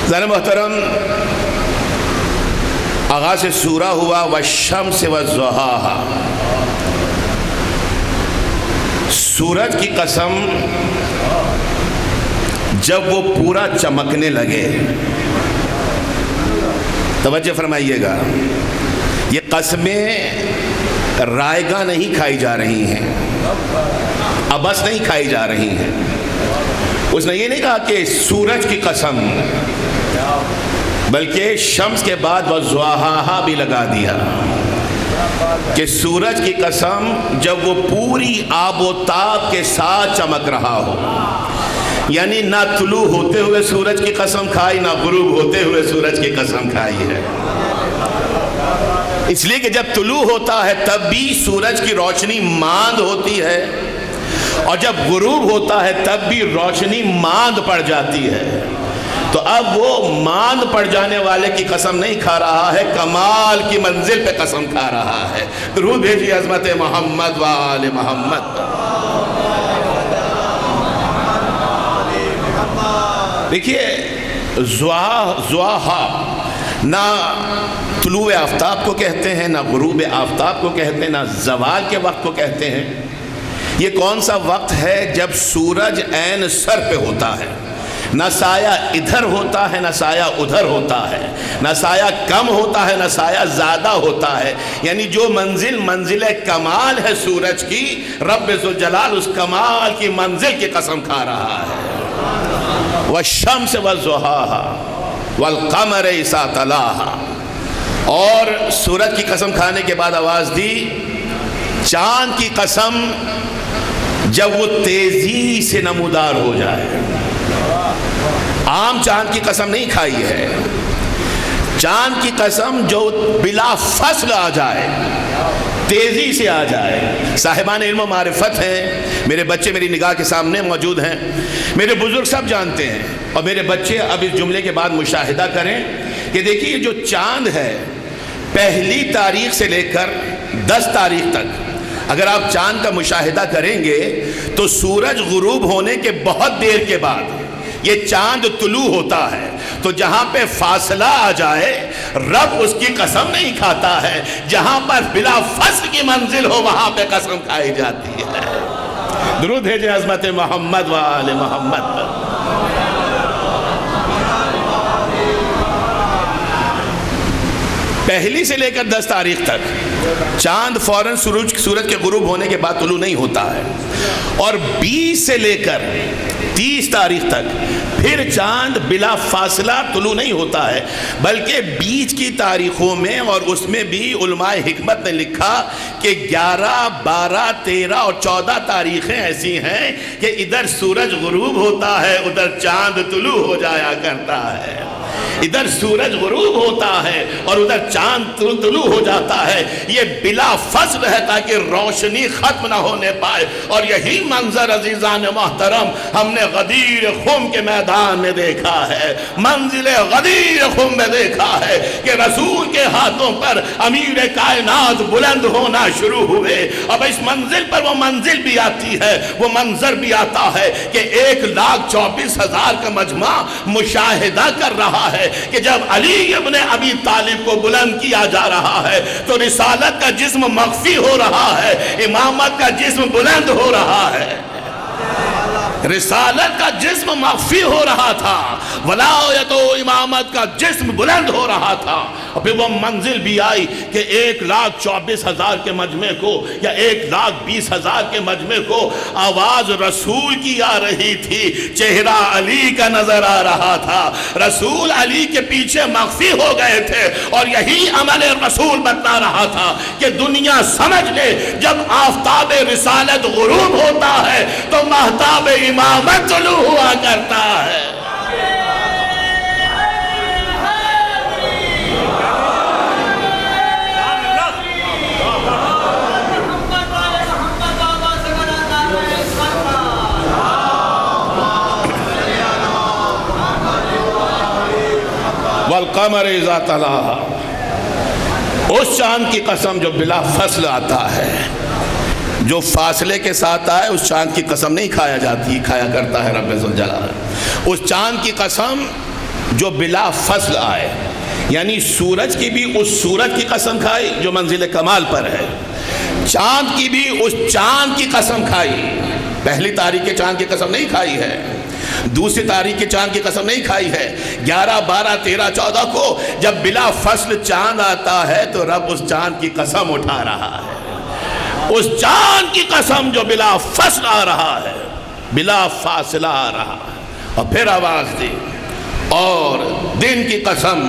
ذرا محترم، آغاز سے سورہ ہوا والشمس والضحاہا، سورج کی قسم جب وہ پورا چمکنے لگے، توجہ فرمائیے گا، یہ قسمیں رائے گاہ نہیں کھائی جا رہی ہیں، ابس نہیں کھائی جا رہی ہیں۔ اس نے یہ نہیں کہا کہ سورج کی قسم، بلکہ شمس کے بعد والضحاہا بھی لگا دیا کہ سورج کی قسم جب وہ پوری آب و تاب کے ساتھ چمک رہا ہو، یعنی نہ طلوع ہوتے ہوئے سورج کی قسم کھائی، نہ غروب ہوتے ہوئے سورج کی قسم کھائی ہے۔ اس لیے کہ جب طلوع ہوتا ہے تب بھی سورج کی روشنی ماند ہوتی ہے، اور جب غروب ہوتا ہے تب بھی روشنی ماند پڑ جاتی ہے۔ تو اب وہ ماند پڑ جانے والے کی قسم نہیں کھا رہا ہے، کمال کی منزل پہ قسم کھا رہا ہے۔ درود بھیجیے عظمت محمد و آل محمد۔ دیکھیے، ضحاہا نہ طلوع آفتاب کو کہتے ہیں، نہ غروب آفتاب کو کہتے ہیں، نہ زوال کے وقت کو کہتے ہیں۔ یہ کون سا وقت ہے جب سورج عین سر پہ ہوتا ہے، نہ سایہ ادھر ہوتا ہے نہ سایہ ادھر ہوتا ہے، نہ سایہ کم ہوتا ہے نہ سایہ زیادہ ہوتا ہے، یعنی جو منزل کمال ہے سورج کی، رب ذوالجلال اس کمال کی منزل کی قسم کھا رہا ہے۔ والشمس والضحاہا والقمر اذا تلاہا، اور سورج کی قسم کھانے کے بعد آواز دی چاند کی قسم جب وہ تیزی سے نمودار ہو جائے۔ عام چاند کی قسم نہیں کھائی ہے، چاند کی قسم جو بلا فصل آ جائے، تیزی سے آ جائے۔ صاحبان علم و معرفت ہیں، میرے بچے میری نگاہ کے سامنے موجود ہیں، میرے بزرگ سب جانتے ہیں، اور میرے بچے اب اس جملے کے بعد مشاہدہ کریں کہ دیکھیے جو چاند ہے، پہلی تاریخ سے لے کر 10 تاریخ تک اگر آپ چاند کا مشاہدہ کریں گے تو سورج غروب ہونے کے بہت دیر کے بعد یہ چاند طلوع ہوتا ہے، تو جہاں پہ فاصلہ آ جائے رب اس کی قسم نہیں کھاتا ہے، جہاں پر بلا فصل کی منزل ہو وہاں پہ قسم کھائی جاتی ہے۔ درود بھیجیں عظمت محمد و آل محمد پر۔ پہلی سے لے کر 10 تاریخ تک چاند فوراً سورج کے غروب ہونے کے بعد طلوع نہیں ہوتا ہے، اور 20 سے لے کر 30 تاریخ تک پھر چاند بلا فاصلہ طلوع نہیں ہوتا ہے، بلکہ بیچ کی تاریخوں میں، اور اس میں بھی علماء حکمت نے لکھا کہ 11، 12، 13 اور 14 تاریخیں ایسی ہیں کہ ادھر سورج غروب ہوتا ہے، ادھر چاند طلوع ہو جایا کرتا ہے، ادھر سورج غروب ہوتا ہے اور ادھر چاند طلوع ہو جاتا ہے۔ یہ بلا فصل ہے تاکہ روشنی ختم نہ ہونے پائے، اور یہی منظر عزیزان محترم ہم نے غدیر خم کے میدان میں دیکھا ہے، منزل غدیر خم میں دیکھا ہے کہ رسول کے ہاتھوں پر امیر کائنات بلند ہونا شروع ہوئے۔ اب اس منزل پر وہ منزل بھی آتی ہے، وہ منظر بھی آتا ہے کہ 1,24,000 کا مجمع مشاہدہ کر رہا ہے کہ جب علی ابن ابی طالب کو بلند کیا جا رہا ہے تو رسالت کا جسم مخفی ہو رہا ہے، امامت کا جسم بلند ہو رہا ہے۔ رسالت کا جسم مخفی ہو رہا تھا، ولایت و امامت کا جسم بلند ہو رہا تھا، اور پھر وہ منزل بھی آئی کہ 1,24,000 کے مجمع کو یا 1,20,000 کے مجمع کو آواز رسول کی آ رہی تھی، چہرہ علی کا نظر آ رہا تھا، رسول علی کے پیچھے مخفی ہو گئے تھے، اور یہی عمل رسول بتلا رہا تھا کہ دنیا سمجھ لے جب آفتاب رسالت غروب ہوتا ہے تو مہتاب امامت طلوع ہوا کرتا ہے۔ والقمر اذا تلاہا، اس چاند کی قسم جو بلا فصل آتا ہے، جو فاصلے کے ساتھ آئے، اس چاند کی قسم نہیں کھایا جاتی، کھایا کرتا ہے رب ذوالجلال۔ اس چاند کی قسم جو بلا فصل آئے، یعنی سورج کی بھی اس سورج کی قسم کھائی جو منزل کمال پر ہے، چاند کی بھی اس چاند کی قسم کھائی، پہلی تاریخ کے چاند کی قسم نہیں کھائی ہے، دوسری تاریخ کے چاند کی قسم نہیں کھائی ہے، 11 12 13 14 کو جب بلا فصل چاند آتا ہے تو رب اس چاند کی قسم اٹھا رہا ہے، اس چاند کی قسم جو بلا فصل آ رہا ہے، بلا فاصلہ آ رہا ہے، اور پھر آواز دی، اور دن کی قسم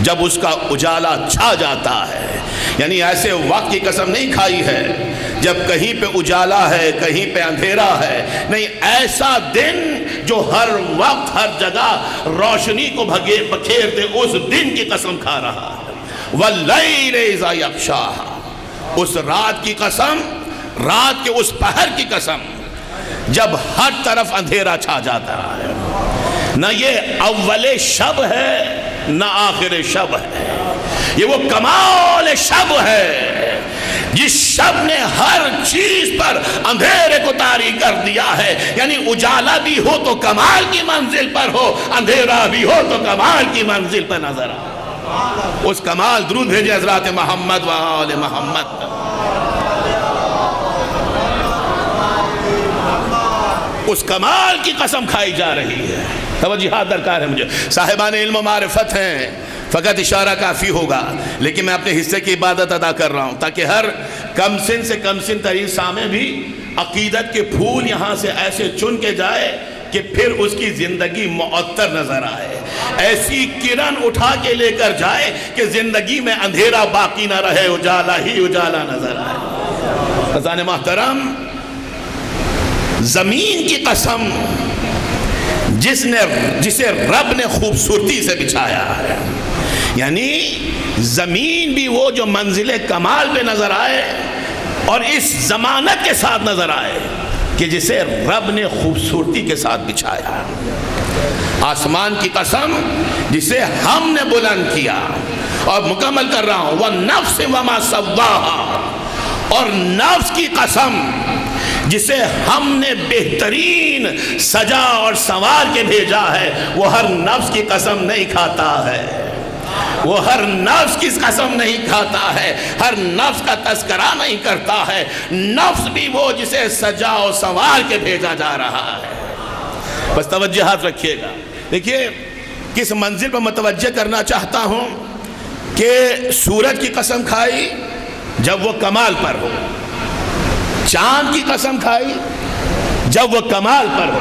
جب اس کا اجالا چھا جاتا ہے، یعنی ایسے وقت کی قسم نہیں کھائی ہے جب کہیں پہ اجالا ہے کہیں پہ اندھیرا ہے، نہیں، ایسا دن جو ہر وقت ہر جگہ روشنی کو بکھیر دے، اس دن کی قسم کھا رہا ہے، وَاللَّيْلِ إِذَا يَغْشَاهَا، اس رات کی قسم، رات کے اس پہر کی قسم جب ہر طرف اندھیرا چھا جاتا ہے، نہ یہ اول شب ہے نہ آخر شب ہے، یہ وہ کمال شب ہے جس شب نے ہر چیز پر اندھیرے کو طاری کر دیا ہے، یعنی اجالا بھی ہو تو کمال کی منزل پر ہو، اندھیرا بھی ہو تو کمال کی منزل پر نظر آئے۔ اس کمال درود بھیجے حضرات محمد و آل محمد۔ اس کمال کی قسم کھائی جا رہی ہے، توجیہات درکار ہے مجھے، صاحبان علم و معرفت ہیں، فقط اشارہ کافی ہوگا، لیکن میں اپنے حصے کی عبادت ادا کر رہا ہوں تاکہ ہر کم سن سے کم سن ترین سامع بھی عقیدت کے پھول یہاں سے ایسے چن کے جائے کہ پھر اس کی زندگی معطر نظر آئے، ایسی کرن اٹھا کے لے کر جائے کہ زندگی میں اندھیرا باقی نہ رہے، اجالا ہی اجالا نظر آئے۔ خزان محترم، زمین کی قسم جسے رب نے خوبصورتی سے بچھایا ہے، یعنی زمین بھی وہ جو منزل کمال پہ نظر آئے اور اس ضمانت کے ساتھ نظر آئے کہ جسے رب نے خوبصورتی کے ساتھ بچھایا ہے، آسمان کی قسم جسے ہم نے بلند کیا، اور مکمل کر رہا ہوں، وَالنَّفْسِ وَمَا سَوَّاهَا، اور نفس کی قسم جسے ہم نے بہترین سجا اور سنوار کے بھیجا ہے، وہ ہر نفس کی قسم نہیں کھاتا ہے، وہ ہر نفس کی قسم نہیں کھاتا ہے، ہر نفس کا تذکرہ نہیں کرتا ہے، نفس بھی وہ جسے سجا اور سنوار کے بھیجا جا رہا ہے۔ بس توجہات رکھیے گا، دیکھیے کس منزل پر متوجہ کرنا چاہتا ہوں کہ سورج کی قسم کھائی جب وہ کمال پر ہو، چاند کی قسم کھائی جب وہ کمال پر ہو،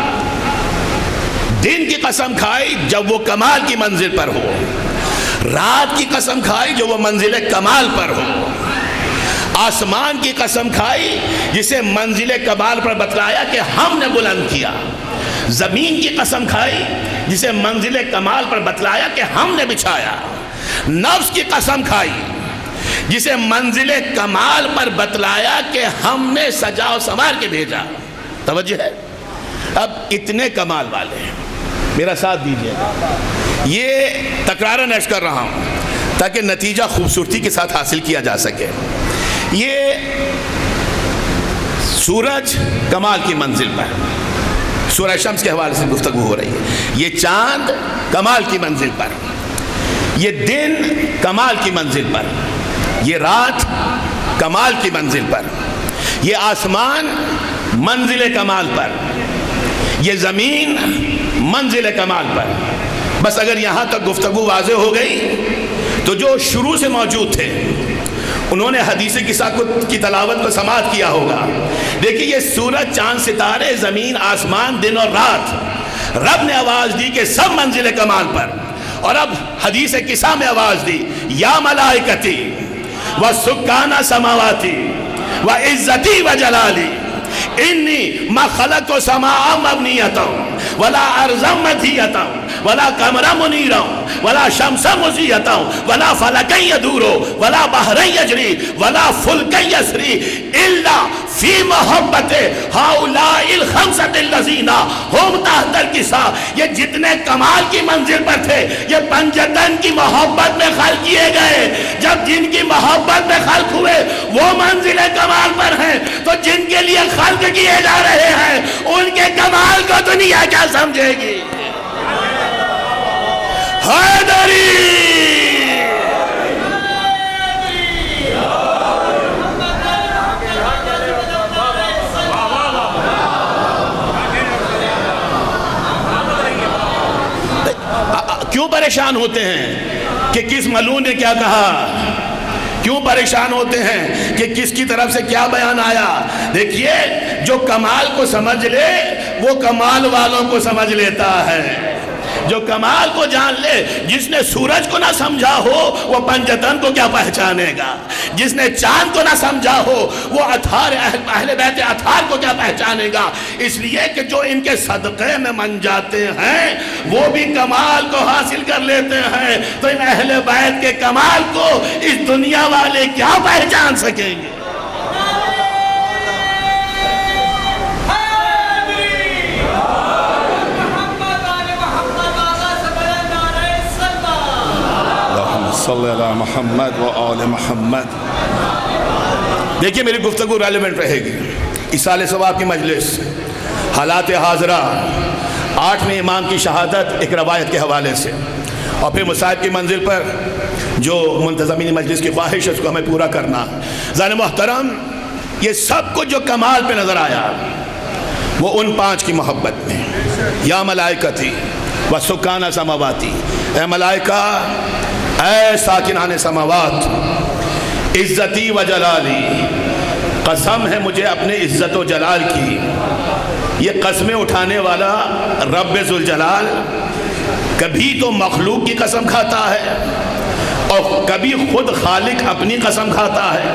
دن کی قسم کھائی جب وہ کمال کی منزل پر ہو، رات کی قسم کھائی جو وہ منزل کمال پر ہو، آسمان کی قسم کھائی جسے منزل کمال پر بتلایا کہ ہم نے بلند کیا، زمین کی قسم کھائی جسے منزل کمال پر بتلایا کہ ہم نے بچھایا، نفس کی قسم کھائی جسے منزل کمال پر بتلایا کہ ہم نے سجا و سنوار کے بھیجا۔ توجہ ہے؟ اب اتنے کمال والے ہیں، میرا ساتھ دیجئے، یہ تکراراً عرض کر رہا ہوں تاکہ نتیجہ خوبصورتی کے ساتھ حاصل کیا جا سکے۔ یہ سورج کمال کی منزل پر، سورہ شمس کے حوالے سے گفتگو ہو رہی ہے، یہ چاند کمال کی منزل پر، یہ دن کمال کی منزل پر، یہ رات کمال کی منزل پر، یہ آسمان منزل کمال پر، یہ زمین منزل کمال پر۔ بس اگر یہاں تک گفتگو واضح ہو گئی تو جو شروع سے موجود تھے انہوں نے حدیث کی تلاوت کو سماعت کیا ہوگا۔ دیکھیں یہ سورج، چاند، ستارے، زمین، آسمان، دن اور رات، رب نے آواز دی کہ سب منزل کمال پر، اور اب حدیث کسا میں آواز دی، یا ملائکتی وَسُکَّانَ سَمَاوَاتِ وَعِزَّتِي وَجَلَالِي إِنِّي مَا خَلَقْتُ سَمَاءً مَبْنِيَّةً وَلَا أَرْضًا مَدْحِيَّةً وَلَا قَمَرًا مُنِيرًا وَلَا شَمْسًا مُضِيَّةً وَلَا فَلَكًا يَدُورُ وَلَا بَحْرًا يَجْرِي وَلَا فُلْكًا يَسْرِي إِلَّا فِي مَحَبَّتِ هَؤُلَاءِ الْخَمْسَةِ الَّذِينَ هُمْ تَحْتَ الْكِسَاءِ، یہ جتنے کمال کی منزل پر تھے یہ پنجتن کی محبت میں خلق کیے گئے، جب جن کی محبت میں خلق ہوئے وہ منزل کمال پر ہیں، تو جن کے لیے خلق کیے جا رہے ہیں ان کے کمال کو دنیا کیا سمجھے گی؟ حیدری۔ کیوں پریشان ہوتے ہیں کہ کس ملعون نے کیا کہا؟ کیوں پریشان ہوتے ہیں کہ کس کی طرف سے کیا بیان آیا؟ دیکھیے، جو کمال کو سمجھ لے وہ کمال والوں کو سمجھ لیتا ہے، جو کمال کو جان لے۔ جس نے سورج کو نہ سمجھا ہو وہ پنجتن کو کیا پہچانے گا؟ جس نے چاند کو نہ سمجھا ہو وہ اہل بیت اطہار کو کیا پہچانے گا؟ اس لیے کہ جو ان کے صدقے میں من جاتے ہیں وہ بھی کمال کو حاصل کر لیتے ہیں، تو ان اہل بیت کے کمال کو اس دنیا والے کیا پہچان سکیں گے؟ صلی اللہ محمد و آل محمد۔ دیکھیے، میری گفتگو ریلیونٹ رہے گی۔ ایصال ثواب کی مجلس، حالات حاضرہ، 8ویں امام کی شہادت ایک روایت کے حوالے سے، اور پھر مصائب کی منزل پر جو منتظمین مجلس کی خواہش ہے اس کو ہمیں پورا کرنا۔ ذرا محترم، یہ سب کو جو کمال پہ نظر آیا وہ ان 5 کی محبت میں۔ یا ملائکتی و سکان سماواتی، اے ملائکہ، اے ساکنان سماوات، عزتی و جلالی، قسم ہے مجھے اپنے عزت و جلال کی۔ یہ قسمیں اٹھانے والا رب ذوالجلال کبھی تو مخلوق کی قسم کھاتا ہے اور کبھی خود خالق اپنی قسم کھاتا ہے،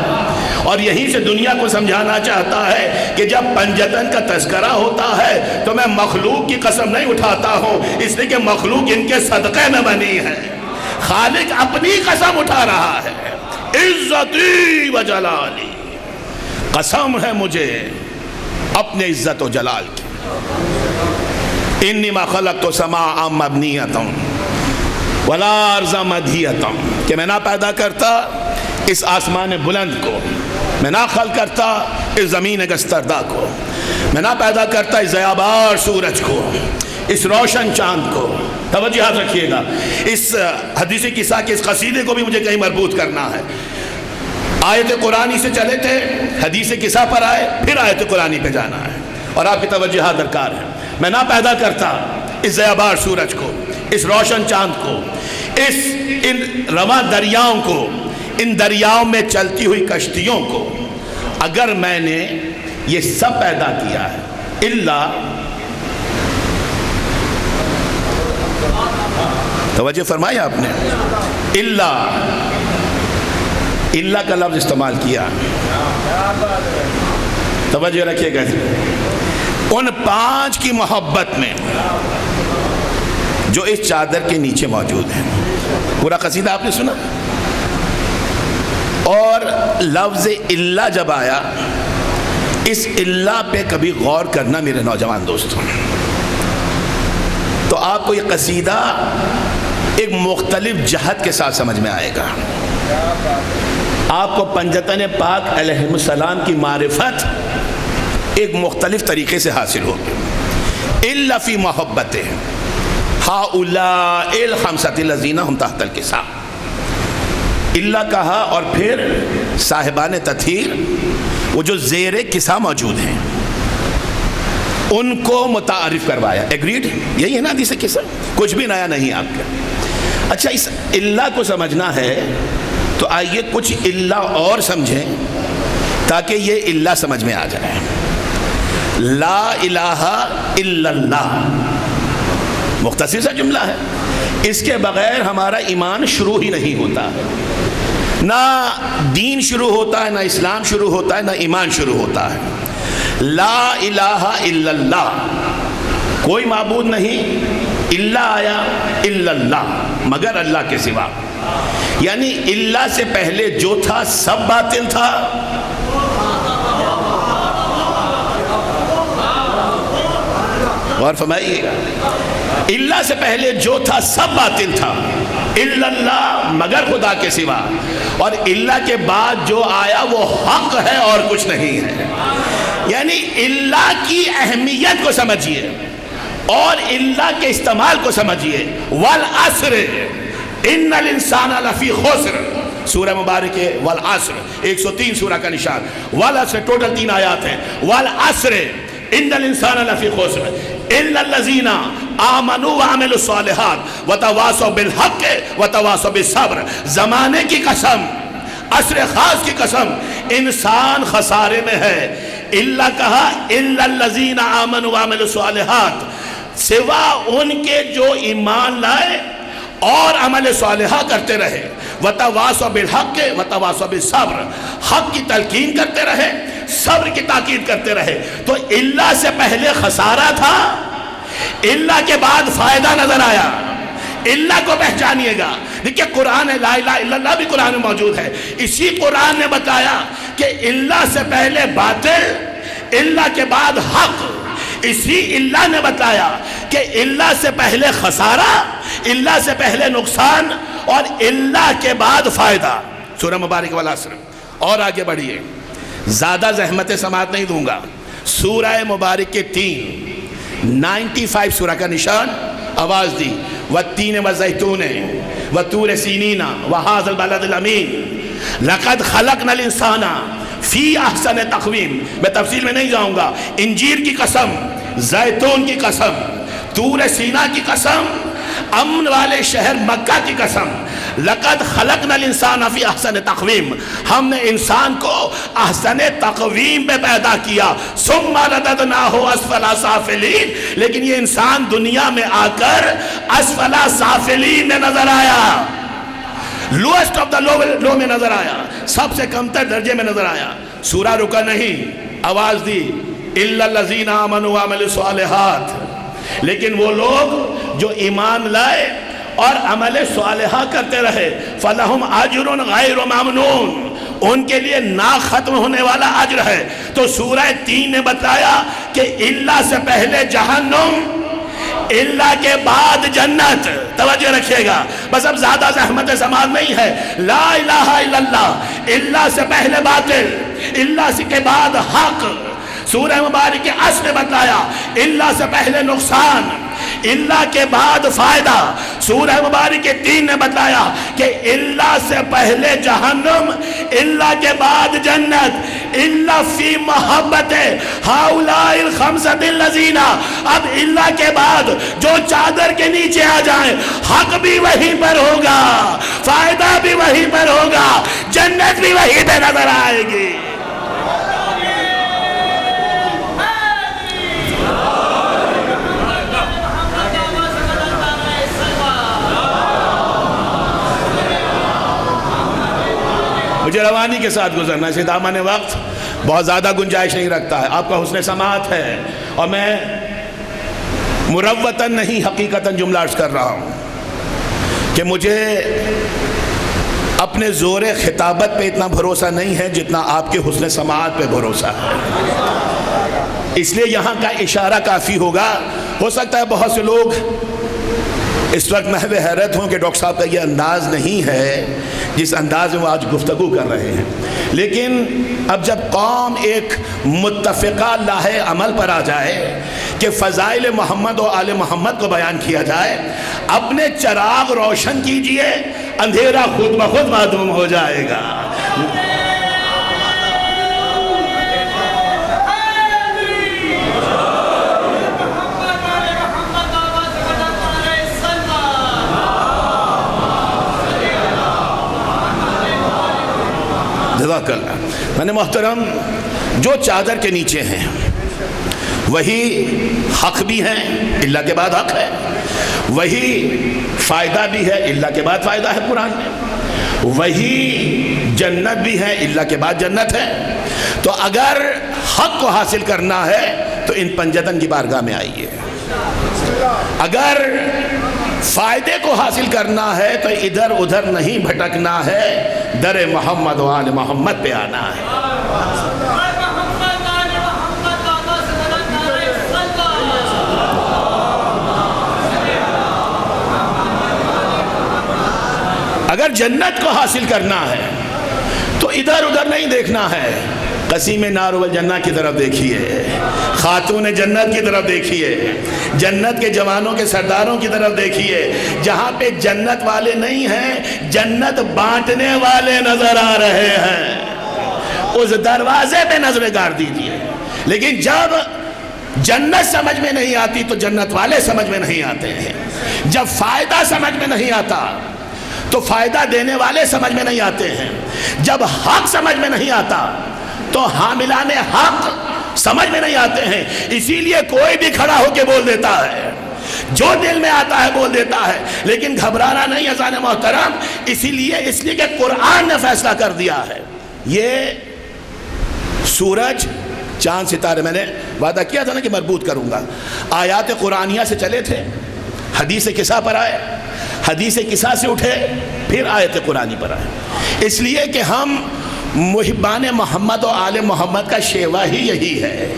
اور یہیں سے دنیا کو سمجھانا چاہتا ہے کہ جب پنجتن کا تذکرہ ہوتا ہے تو میں مخلوق کی قسم نہیں اٹھاتا ہوں، اس لیے کہ مخلوق ان کے صدقے میں بنی ہے۔ خالق اپنی قسم اٹھا رہا ہے، عزتی و جلالی، قسم ہے مجھے اپنے عزت و جلال کی۔ انی ما خلقت سماء مبنیۃ ولا ارضا مدحیۃ، کہ میں نہ پیدا کرتا اس آسمان بلند کو، میں نہ خلق کرتا اس زمین گستردہ کو، میں نہ پیدا کرتا اس ضیابار سورج کو، اس روشن چاند کو۔ توجہ یاد رکھیے گا، اس حدیث قصہ کے اس قصیدے کو بھی مجھے کہیں مربوط کرنا ہے۔ آیت قرآنی سے چلے تھے، حدیث قصہ پر آئے، پھر آیت قرآنی پہ جانا ہے، اور آپ کی توجہ درکار ہے۔ میں نہ پیدا کرتا اس ضیابار سورج کو، اس روشن چاند کو، ان رواں دریاؤں کو، ان دریاؤں میں چلتی ہوئی کشتیوں کو، اگر میں نے یہ سب پیدا کیا ہے، توجہ فرمایا آپ نے، اللہ کا لفظ استعمال کیا، توجہ رکھیے گا۔ ان 5 کی محبت میں جو اس چادر کے نیچے موجود ہیں۔ پورا قصیدہ آپ نے سنا، اور لفظ اللہ جب آیا، اس اللہ پہ کبھی غور کرنا میرے نوجوان دوستوں، تو آپ کو یہ قصیدہ ایک مختلف جہت کے ساتھ سمجھ میں آئے گا۔ آپ کو پنجتن پاک علیہ السلام کی معرفت ایک مختلف طریقے سے حاصل ہوگی۔ الا فی محبت ہؤلاء الخمسۃ الذین هم تحت الکساء، اللہ کہا، اور پھر صاحبان تطہیر، وہ جو زیر کسا موجود ہیں، ان کو متعارف کروایا۔ ایگریڈ؟ یہی ہے نا حدیث قصہ، کچھ بھی نیا نہیں آپ کا۔ اچھا، اس اللہ کو سمجھنا ہے تو آئیے کچھ اللہ اور سمجھیں تاکہ یہ اللہ سمجھ میں آ جائے۔ لا الہ الا اللہ، مختصر سا جملہ ہے، اس کے بغیر ہمارا ایمان شروع ہی نہیں ہوتا، نہ دین شروع ہوتا ہے، نہ اسلام شروع ہوتا ہے، نہ ایمان شروع ہوتا ہے۔ لا الہ الا اللہ، کوئی معبود نہیں، اللہ آیا، الا اللہ، مگر اللہ کے سوا، یعنی اللہ سے پہلے جو تھا سب باطل تھا، غور فرمائیے گا، اللہ سے پہلے جو تھا سب باطل تھا، الا اللہ، مگر خدا کے سوا، اور اللہ کے بعد جو آیا وہ حق ہے اور کچھ نہیں ہے۔ یعنی اللہ کی اہمیت کو سمجھیے، اور اللہ کے استعمال کو سمجھیے. والعصر ان الانسان لفی خسر، سورہ مبارک والعصر 103 سورہ کا نشان. والعصر ٹوٹل 3 آیات ہیں. والعصر ان الانسان لفی خسر الا الذین آمنوا وعملوا الصالحات وتواصوا بالحق وتواصوا بالصبر. زمانے کی قسم، عصر خاص کی قسم، انسان خسارے میں ہے. اللہ کہا الا الذین آمنوا وعملوا الصالحات، سوا ان کے جو ایمان لائے اور عمل صالحہ کرتے رہے. وتواصوا بالحق وتواصوا بالصبر، حق کی تلقین کرتے رہے، صبر کی تاکید کرتے رہے. تو اللہ سے پہلے خسارہ تھا، اللہ کے بعد فائدہ نظر آیا. اللہ کو پہچانیے گا. دیکھیں قرآن لا الہ الا اللہ بھی قرآن میں موجود ہے. اسی قرآن نے بتایا کہ اللہ سے پہلے باطل، اللہ کے بعد حق. اسی اللہ نے بتایا کہ اللہ سے پہلے خسارہ، اللہ سے پہلے نقصان اور اللہ کے بعد فائدہ. سورہ مبارک والعصر. اور آگے بڑھیے، زیادہ زحمت سماعت نہیں دوں گا. سورہ مبارک کے 95 سورہ کا نشان آواز دی. والتین والزیتون وطور سینین وہذا البلد الامین لقد خلقنا الانسان فی احسن تقویم. میں تفصیل میں نہیں جاؤں گا. انجیر کی قسم، زیتون کی قسم، طور سینا کی قسم، امن والے شہر مکہ کی قسم. لقد خلقنا الانسان فی احسن تقویم، ہم نے انسان کو احسن تقویم پہ پیدا کیا. ثم رددناہ اسفل سافلین، لیکن یہ انسان دنیا میں آ کر اسفل سافلین میں نظر آیا، لوسٹ آف دا لو میں نظر آیا، سب سے کمتر درجے میں نظر آیا. سورہ رکا نہیں، آواز دی الا الذین آمنوا وعملوا الصالحات. لیکن وہ لوگ جو ایمان لائے اور عمل صالحہ کرتے رہے، فلہم اجر غیر ممنون، ان کے لیے نا ختم ہونے والا اجر ہے. تو سورہ 3 نے بتایا کہ اللہ سے پہلے جہنم، اللہ کے بعد جنت. توجہ رکھیے گا، بس اب زیادہ زحمت سماعت نہیں ہے. لا الہ الا اللہ، اللہ سے پہلے باطل، اللہ کے بعد حق. سورہ مبارک کے عصر نے بتایا اللہ سے پہلے نقصان، اللہ کے بعد فائدہ. سورہ مبارک کے 3 نے بتایا کہ اللہ سے پہلے جہنم، اللہ کے بعد جنت. اللہ فی محبت ہؤلاء الخمسۃ الذین، اب اللہ کے بعد جو چادر کے نیچے آ جائیں، حق بھی وہیں پر ہوگا، فائدہ بھی وہیں پر ہوگا، جنت بھی وہیں پہ نظر آئے گی. مجھے روانی کے ساتھ گزرنا ہے، دامن وقت بہت زیادہ گنجائش نہیں رکھتا ہے. آپ کا حسن سماعت ہے اور میں مروتاً نہیں حقیقتاً جملہ عرض کر رہا ہوں کہ مجھے اپنے زور خطابت پہ اتنا بھروسہ نہیں ہے جتنا آپ کے حسن سماعت پہ بھروسہ ہے. اس لیے یہاں کا اشارہ کافی ہوگا. ہو سکتا ہے بہت سے لوگ اس وقت محو حیرت ہوں کہ ڈاکٹر صاحب کا یہ انداز نہیں ہے جس انداز میں وہ آج گفتگو کر رہے ہیں. لیکن اب جب قوم ایک متفقہ لاہ عمل پر آ جائے کہ فضائل محمد و آل محمد کو بیان کیا جائے، اپنے چراغ روشن کیجئے، اندھیرا خود بخود معدوم ہو جائے گا. میں نے محترم، جو چادر کے نیچے ہیں وہی حق بھی ہیں، اللہ کے بعد حق ہے، وہی فائدہ بھی ہے، اللہ کے بعد فائدہ ہے قرآن میں، وہی جنت بھی ہے، اللہ کے بعد جنت ہے. تو اگر حق کو حاصل کرنا ہے تو ان پنجتن کی بارگاہ میں آئیے. اگر فائدے کو حاصل کرنا ہے تو ادھر ادھر نہیں بھٹکنا ہے، در محمد و آل محمد پہ آنا ہے. اگر جنت کو حاصل کرنا ہے تو ادھر ادھر نہیں دیکھنا ہے. قسیم نار والجنہ کی طرف دیکھیے، خاتون جنت کی طرف دیکھیے، جنت کے جوانوں کے سرداروں کی طرف دیکھیے، جہاں پہ جنت والے نہیں ہیں، جنت بانٹنے والے نظر آ رہے ہیں۔ اس دروازے پہ نظر گار دیجیے۔ لیکن جب جنت سمجھ میں نہیں آتی تو جنت والے سمجھ میں نہیں آتے ہیں۔ جب فائدہ سمجھ میں نہیں آتا تو فائدہ دینے والے سمجھ میں نہیں آتے ہیں۔ جب حق سمجھ میں نہیں آتا تو حاملان حق سمجھ میں نہیں آتے ہیں۔ اسی لیے کوئی بھی کھڑا ہو کے بول دیتا ہے، جو دل میں آتا ہے بول دیتا ہے، لیکن گھبرانا نہیں عزیزان محترم، اس لیے کہ قرآن نے فیصلہ کر دیا ہے۔ یہ سورج چاند ستارے، میں نے وعدہ کیا تھا نا کہ مربوط کروں گا، آیات قرآنیہ سے چلے تھے، حدیث قصہ پر آئے، حدیث قصہ سے اٹھے، پھر آیت قرآنی پر آئے۔ اس لیے کہ ہم محبان محمد و آل محمد کا شیوہ ہی یہی ہے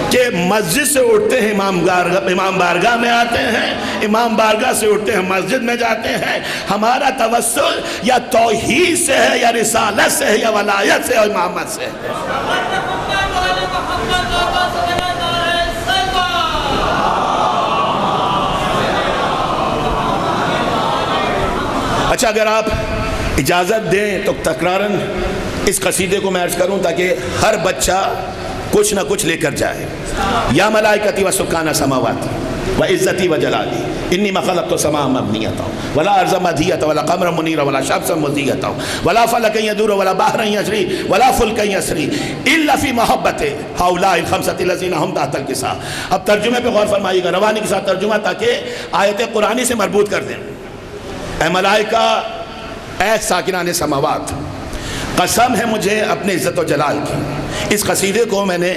کہ مسجد سے اٹھتے ہیں امام بارگاہ میں آتے ہیں، امام بارگاہ سے اٹھتے ہیں مسجد میں جاتے ہیں۔ ہمارا توسل یا توحید سے ہے، یا رسالت سے ہے، یا ولایت سے ہے، اور امامت سے ہے۔ اچھا، اگر آپ اجازت دیں تو تکرارن اس قصیدے کو میں عرض کروں تاکہ ہر بچہ کچھ نہ کچھ لے کر جائے۔ یا ملائکتی و سکانہ سماواتی و عزتی و جلالی انی مخلقت السماء مبنیتا ولا ارض مدھیتا ولا قمر منیرا ولا شمس مضیتا ولا فلک یدور ولا بحر یجری ولا فلک یسری الا فی محبت ہؤلاء الخمسۃ الذین هم تحت الکساء۔ اب ترجمے پہ غور فرمائیے گا، روانی کے ساتھ ترجمہ تاکہ آیت قرآنی سے مربوط کر دیں۔ اے ملائکہ، اے ساکنان سماوات، قسم ہے مجھے اپنے عزت و جلال کی۔ اس قصیدے کو میں نے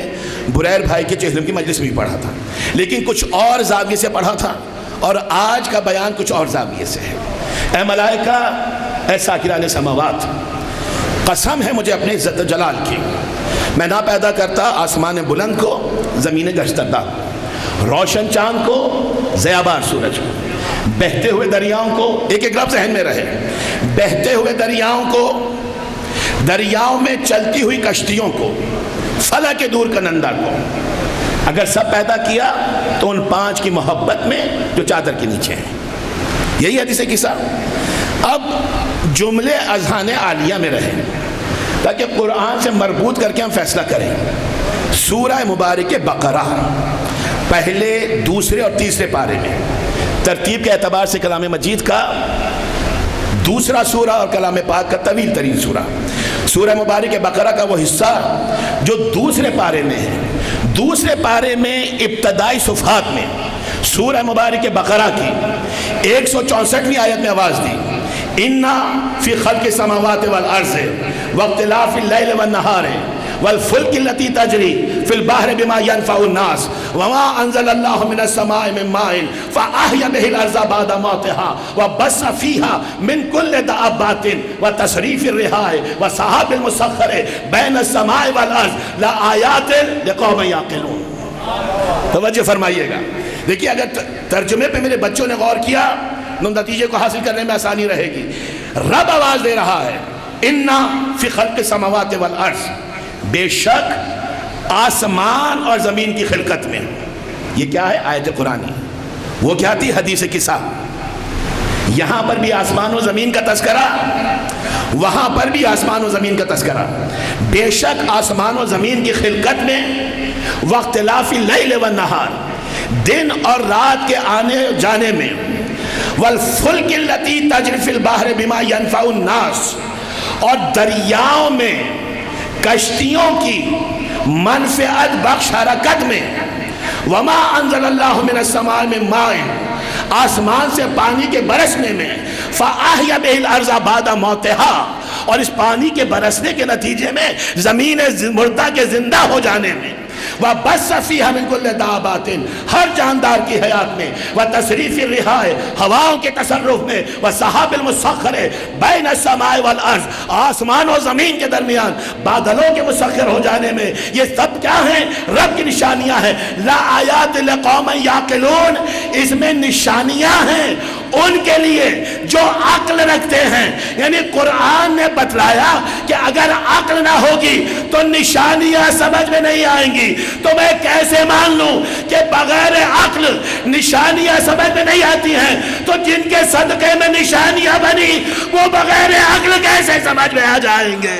بریر بھائی کے چہلم کی مجلس میں بھی پڑھا تھا، لیکن کچھ اور زاویے سے پڑھا تھا، اور آج کا بیان کچھ اور زاویے سے ہے۔ اے ملائکہ، اے ساکنان سماوات، قسم ہے مجھے اپنے عزت و جلال کی، میں نہ پیدا کرتا آسمان بلند کو، زمین گشتردہ کو، روشن چاند کو، ضیابار سورج کو، بہتے ہوئے دریاؤں کو، ایک ایک لفظ ذہن میں رہے، بہتے ہوئے دریاؤں کو، دریاؤں میں چلتی ہوئی کشتیوں کو، فلک دور کنندہ کو، اگر سب پیدا کیا تو ان پانچ کی محبت میں جو چادر کے نیچے ہیں۔ یہی حدیث قصہ۔ اب جملے اذہان عالیہ میں رہیں تاکہ قرآن سے مربوط کر کے ہم فیصلہ کریں۔ سورہ مبارک بقرہ پہلے، دوسرے اور تیسرے پارے میں ترتیب کے اعتبار سے کلام مجید کا دوسرا سورہ اور کلام پاک کا طویل ترین سورہ، سورہ مبارک بقرہ کا وہ حصہ جو دوسرے پارے میں ہے۔ دوسرے پارے میں ابتدائی صفحات میں سورہ مبارک بقرہ کی 164ویں آیت میں آواز دی، اِنَّا فِي خَلْقِ السَّمَاوَاتِ وَالْأَرْضِ وَاخْتِلَافِ اللَّيْلِ وَالنَّهَارِ والفلک التي تجری فی البحر بما ينفع الناس وما انزل اللہ من السماء من ماء فاحیا به الارض بعد موتها وبث فيها من كل دابات وتصریف الرحاء وسحاب المسخر بین السماء والارض لآیات لقوم یعقلون۔ توجہ فرمائیے گا، دیکھیے اگر ترجمے پہ میرے بچوں نے غور کیا تو نتیجے کو حاصل کرنے میں آسانی رہے گی۔ رب آواز دے رہا ہے، اِنَّا فِي خَلْقِ السَّمَاوَاتِ وَالْأَرْضِ، بے شک آسمان اور زمین کی خلقت میں۔ یہ کیا ہے؟ آیت قرآنی۔ وہ کیا تھی؟ حدیث قصہ۔ یہاں پر بھی آسمان و زمین کا تذکرہ، وہاں پر بھی آسمان و زمین کا تذکرہ۔ بے شک آسمان و زمین کی خلقت میں، واختلاف اللیل والنہار، دن اور رات کے آنے جانے میں، والفلک التی تجری فی البحر بما ينفع الناس، اور دریاؤں میں کشتیوں کی منفعت بخش حرکت میں، وما انزل اللہ من السماء من ماء، آسمان سے پانی کے برسنے میں، فاحیا بہ الارض بعد موتها، اور اس پانی کے برسنے کے نتیجے میں زمین مردہ کے زندہ ہو جانے میں، وَبَثَّ فِيهَا مِن كُلِّ دَابَّةٍ، ہر جاندار کی حیات میں، وَتَصْرِيفِ الرِّحَاءِ، ہواؤں کے تصرف میں، وَسَحَابِ الْمُسَخَّرِ بَيْنَ السَّمَاءِ وَالْأَرْضِ، آسمان و زمین کے درمیان بادلوں کے مسخر ہو جانے میں۔ یہ سب کیا ہیں؟ رب کی نشانیاں ہیں۔ لَآیَاتٍ لِقَوْمٍ یَعْقِلُونَ، اس میں نشانیاں ہیں ان کے لیے جو عقل رکھتے ہیں. یعنی قرآن نے بتلایا کہ اگر عقل نہ ہوگی تو نشانیاں سمجھ میں نہیں آئیں گی. تو میں کیسے مان لوں کہ بغیر عقل نشانیاں سمجھ میں نہیں آتی ہیں؟ تو جن کے صدقے میں نشانیاں بنی وہ بغیر عقل کیسے سمجھ میں آ جائیں گے؟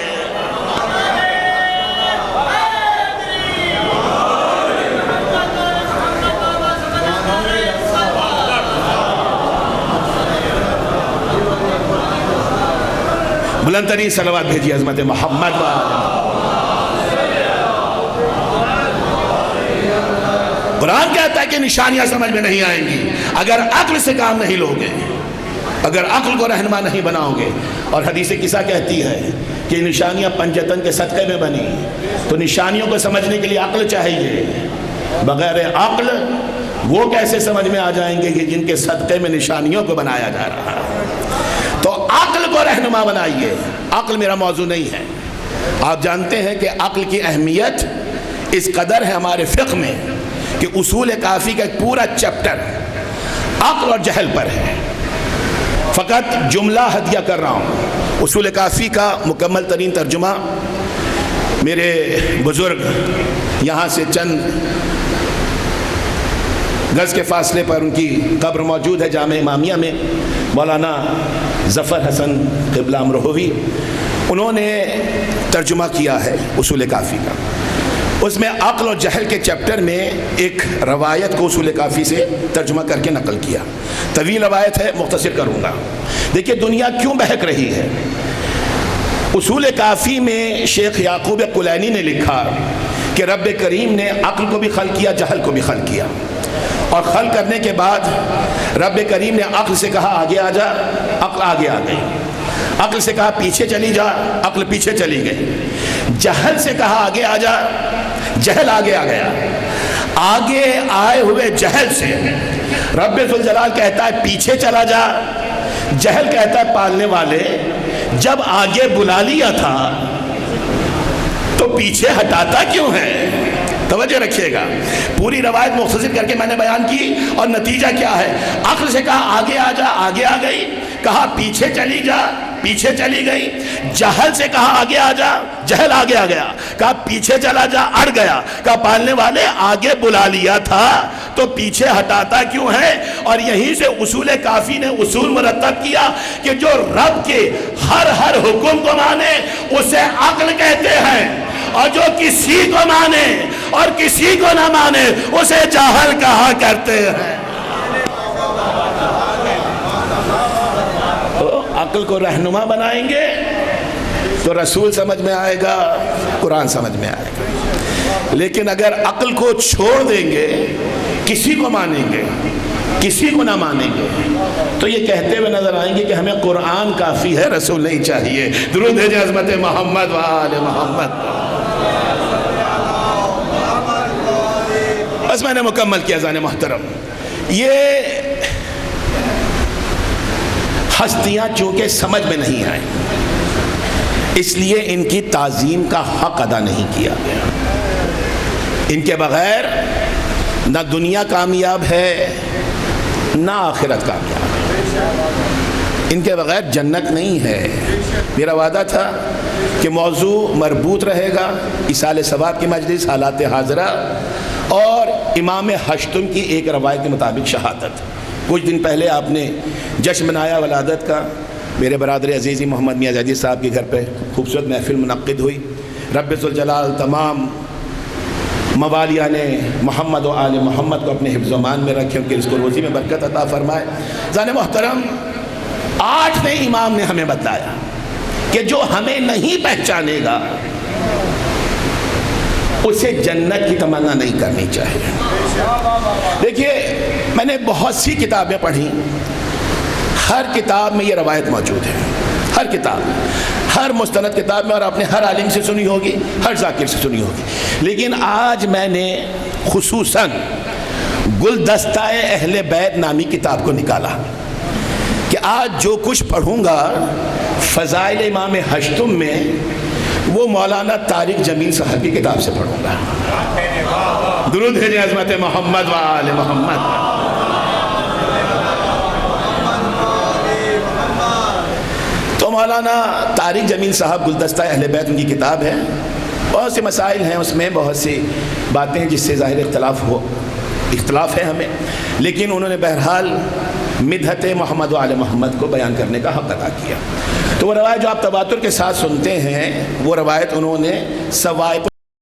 بلند ترین صلوات بھیجیے عظمت محمد و قرآن کہتا ہے کہ نشانیاں سمجھ میں نہیں آئیں گی اگر عقل سے کام نہیں لوگے، اگر عقل کو رہنما نہیں بناؤ گے. اور حدیث قصہ کہتی ہے کہ نشانیاں پنجتن کے صدقے میں بنی، تو نشانیوں کو سمجھنے کے لیے عقل چاہیے. بغیر عقل وہ کیسے سمجھ میں آ جائیں گے کہ جن کے صدقے میں نشانیوں کو بنایا جا رہا ہے؟ تو عقل کو رہنما بنائیے. عقل میرا موضوع نہیں ہے. آپ جانتے ہیں کہ عقل کی اہمیت اس قدر ہے ہمارے فقہ میں کہ اصول کافی کا ایک پورا چیپٹر عقل اور جہل پر ہے. فقط جملہ ہدیہ کر رہا ہوں. اصول کافی کا مکمل ترین ترجمہ میرے بزرگ یہاں سے چند گز کے فاصلے پر ان کی قبر موجود ہے جامع امامیہ میں، مولانا ظفر حسن قبلہ امرہوی، انہوں نے ترجمہ کیا ہے اصول کافی کا. اس میں عقل اور جہل کے چیپٹر میں ایک روایت کو اصول کافی سے ترجمہ کر کے نقل کیا. طویل روایت ہے، مختصر کروں گا. دیکھیے دنیا کیوں بہک رہی ہے. اصول کافی میں شیخ یعقوب قلینی نے لکھا کہ رب کریم نے عقل کو بھی خلق کیا، جہل کو بھی خلق کیا، اور خلق کرنے کے بعد رب کریم نے عقل سے کہا آگے آ جا، عقل آگے آ گئی. عقل سے کہا پیچھے چلی جا، عقل پیچھے چلی گئی. جہل سے کہا آگے آ جا، جہل آگے آ گیا. آگے آئے ہوئے جہل سے رب ذوالجلال کہتا ہے پیچھے چلا جا. جہل کہتا ہے پالنے والے جب آگے بلا لیا تھا تو پیچھے ہٹاتا کیوں ہے؟ توجہ رکھیے گا. پوری روایت مختصر کر کے میں نے بیان کی اور نتیجہ کیا ہے. عقل سے کہا آگے آ جا، آگے آ گئی. کہا پیچھے چلی جا، پیچھے چلی گئی. جہل سے کہا آگے آ جا، جہل آگے آ گیا. کہا پیچھے چلا جا، اڑ گیا. کہا پالنے والے آگے بلا لیا تھا تو پیچھے ہٹاتا کیوں ہے؟ اور یہیں سے اصول کافی نے اصول مرتب کیا کہ جو رب کے ہر حکم کو مانے اسے عقل کہتے ہیں، اور جو کسی کو مانے اور کسی کو نہ مانے اسے جاہل کہا کرتے ہیں. تو عقل کو رہنما بنائیں گے تو رسول سمجھ میں آئے گا، قرآن سمجھ میں آئے گا. لیکن اگر عقل کو چھوڑ دیں گے، کسی کو مانیں گے کسی کو نہ مانیں گے، تو یہ کہتے ہوئے نظر آئیں گے کہ ہمیں قرآن کافی ہے، رسول نہیں چاہیے. درود بھیجیں عظمت محمد و آل محمد. بس میں نے مکمل کیا زان محترم. یہ ہستیاں چونکہ سمجھ میں نہیں آئیں اس لیے ان کی تعظیم کا حق ادا نہیں کیا گیا. ان کے بغیر نہ دنیا کامیاب ہے نہ آخرت کامیاب ہے. ان کے بغیر جنت نہیں ہے. میرا وعدہ تھا کہ موضوع مربوط رہے گا ایصال ثواب کی مجلس، حالات حاضرہ اور امام ہشتم کی ایک روایت کے مطابق شہادت. کچھ دن پہلے آپ نے جشن منایا ولادت کا. میرے برادر عزیزی محمد میاں زیدی صاحب کے گھر پہ خوبصورت محفل منعقد ہوئی. رب ذوالجلال تمام موالیان محمد و آل محمد کو اپنے حفظ و امان میں رکھے، ان کے رزق و روزی میں برکت عطا فرمائے. زان محترم، 8ویں امام نے ہمیں بتایا کہ جو ہمیں نہیں پہچانے گا اسے جنت کی تمنا نہیں کرنی چاہیے. دیکھیے میں نے بہت سی کتابیں پڑھی، ہر کتاب میں یہ روایت موجود ہے. ہر کتاب، ہر مستند کتاب میں، اور آپ نے ہر عالم سے سنی ہوگی، ہر ذاکر سے سنی ہوگی. لیکن آج میں نے خصوصاً گلدستہ اہل بیت نامی کتاب کو نکالا کہ آج جو کچھ پڑھوں گا فضائل امام ہشتم میں وہ مولانا طارق جمیل صاحب کی کتاب سے پڑھوں گا. درود بھیجیں عظمت محمد و آل محمد. مولانا طارق جمیل صاحب گلدستہ اہل بیت ان کی کتاب ہے، بہت سے مسائل ہیں اس میں، بہت سی باتیں جس سے ظاہر اختلاف ہے ہمیں، لیکن انہوں نے بہرحال مدحت محمد و آل محمد کو بیان کرنے کا حق ادا کیا۔ تو وہ روایت جو آپ تواتر کے ساتھ سنتے ہیں وہ روایت انہوں نے سوائق